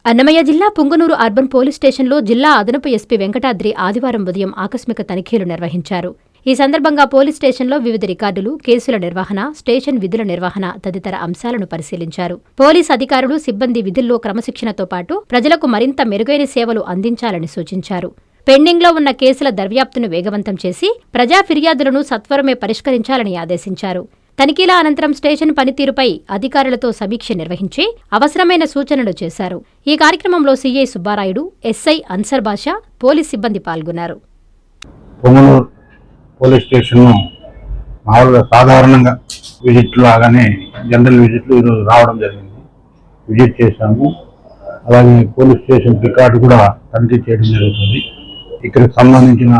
అన్నమయ్య జిల్లా Punganur urban police స్టేషన్లో జిల్లా అదనపు ఎస్పీ వెంకటాద్రి ఆదివారం ఉదయం ఆకస్మిక తనిఖీలు నిర్వహించారు. ఈ సందర్భంగా పోలీస్ స్టేషన్లో వివిధ రికార్డులు, కేసుల నిర్వహణ, స్టేషన్ విధుల నిర్వహణ తదితర అంశాలను పరిశీలించారు. పోలీస్ అధికారులు, సిబ్బంది విధుల్లో క్రమశిక్షణతో పాటు ప్రజలకు మరింత మెరుగైన సేవలు అందించాలని సూచించారు. పెండింగ్లో ఉన్న కేసుల దర్యాప్తును వేగవంతం చేసి ప్రజా ఫిర్యాదులను సత్వరమే పరిష్కరించాలని ఆదేశించారు. తనిఖీల అనంతరం స్టేషన్ పనితీరుపై అధికారులతో సమీక్ష నిర్వహించి అవసరమైన సూచనలు చేశారు. ఈ కార్యక్రమంలో సీఐ సుబ్బారాయుడు, ఎస్ఐ అన్సర్ బాషా, పోలీస్ సిబ్బంది పాల్గొన్నారు. పుంగనూరు పోలీస్ స్టేషన్ మామూలుగా సాధారణంగా విజిట్లు లాగానే జనరల్ విజిట్లు ఈరోజు రావడం జరిగింది. విజిట్ చేశాము. అలాగే పోలీస్ స్టేషన్ రికార్డు కూడా తనిఖీ చేయడం జరుగుతుంది. ఇక్కడికి సంబంధించిన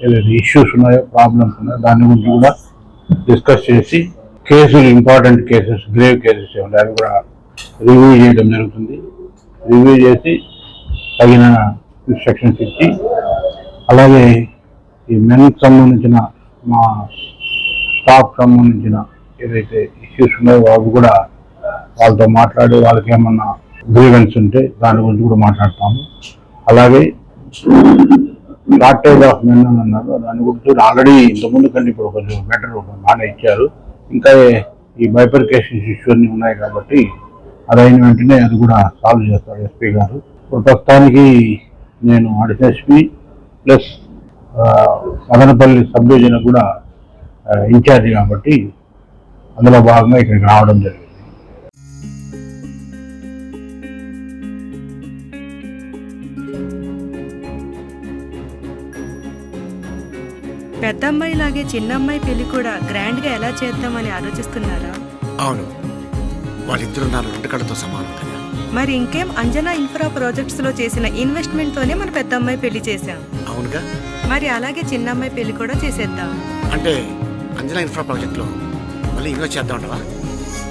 ఏదైతే ఇష్యూస్ ఉన్నాయో, ప్రాబ్లమ్స్ ఉన్నాయో దాని గురించి కూడా డిస్కస్ చేసి కేసులు, ఇంపార్టెంట్ కేసెస్, గ్రేవ్ కేసెస్ ఏమిటి అవి కూడా రివ్యూ చేయడం జరుగుతుంది. రివ్యూ చేసి తగిన ఇన్స్ట్రక్షన్స్ ఇచ్చి, అలాగే ఈ మెన్కి సంబంధించిన, మా స్టాఫ్ సంబంధించిన ఏదైతే ఇష్యూస్ ఉన్నాయో అవి కూడా వాళ్ళతో మాట్లాడి వాళ్ళకి ఏమన్నా గ్రీవెన్స్ ఉంటే దాని గురించి కూడా మాట్లాడతాము. అలాగే షార్టేజ్ ఆఫ్ మెన్ అని అన్నారు, దాని గురించి ఆల్రెడీ ఇంతకుముందు కంటే ఇప్పుడు కొంచెం బెటర్ బాగానే ఇచ్చారు. ఇంకా ఈ బైఫర్కేషన్ ఇష్యూ అన్నీ ఉన్నాయి కాబట్టి అది అయిన వెంటనే అది కూడా సాల్వ్ చేస్తారు ఎస్పీ గారు. ఇప్పుడు ప్రస్తుతానికి నేను additional SP plus Madanapalle sub division కూడా ఇన్ఛార్జి కాబట్టి అందులో భాగంగా ఇక్కడికి రావడం జరిగింది. పెద్దమ్మాయి లాగే చిన్నమ్మాయి పెళ్లి కూడా గ్రాండ్ గా ఎలా చేద్దామని ఆలోచిస్తున్నారా? అవును, వాళ్ళిద్దరు నా రెండు కళ్ళతో సమానం కదా. మరి ఇంకేం, అంజనా ఇన్ఫ్రా ప్రాజెక్ట్స్ లో చేసిన ఇన్వెస్ట్మెంట్ తోనే మన పెద్దమ్మాయి పెళ్లి చేశాం. అవునుగా, మరి అలాగే చిన్నమ్మాయి పెళ్లి కూడా చేసేద్దాం. అంటే అంజనా ఇన్ఫ్రా ప్రాజెక్ట్ లో మళ్ళీ ఇన్వెస్ట్ చేద్దాం అంటావా?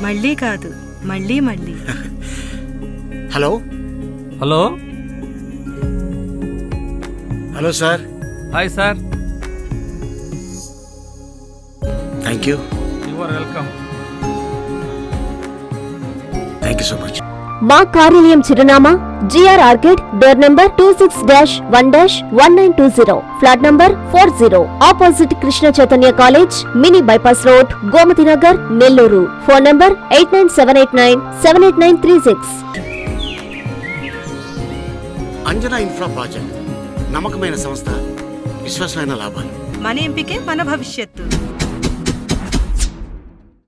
మళ్ళీ కాదు, మళ్ళీ మళ్ళీ. Hello hello hello sir. Hi sir. Thank you. You are welcome. Thank you so much. మా కార్యాలయం చిరునామా GR orchid, door number 26-1-1920, flat number 40, opposite Krishna Chaitanya college, mini bypass road, Gomati Nagar, Nellore. Phone number 8978978936. Anjana infra project నమ్మకమైన సంస్థ, విశ్వాసమైన లాభాలు. మన ఎంపికే మన భవిష్యత్తు.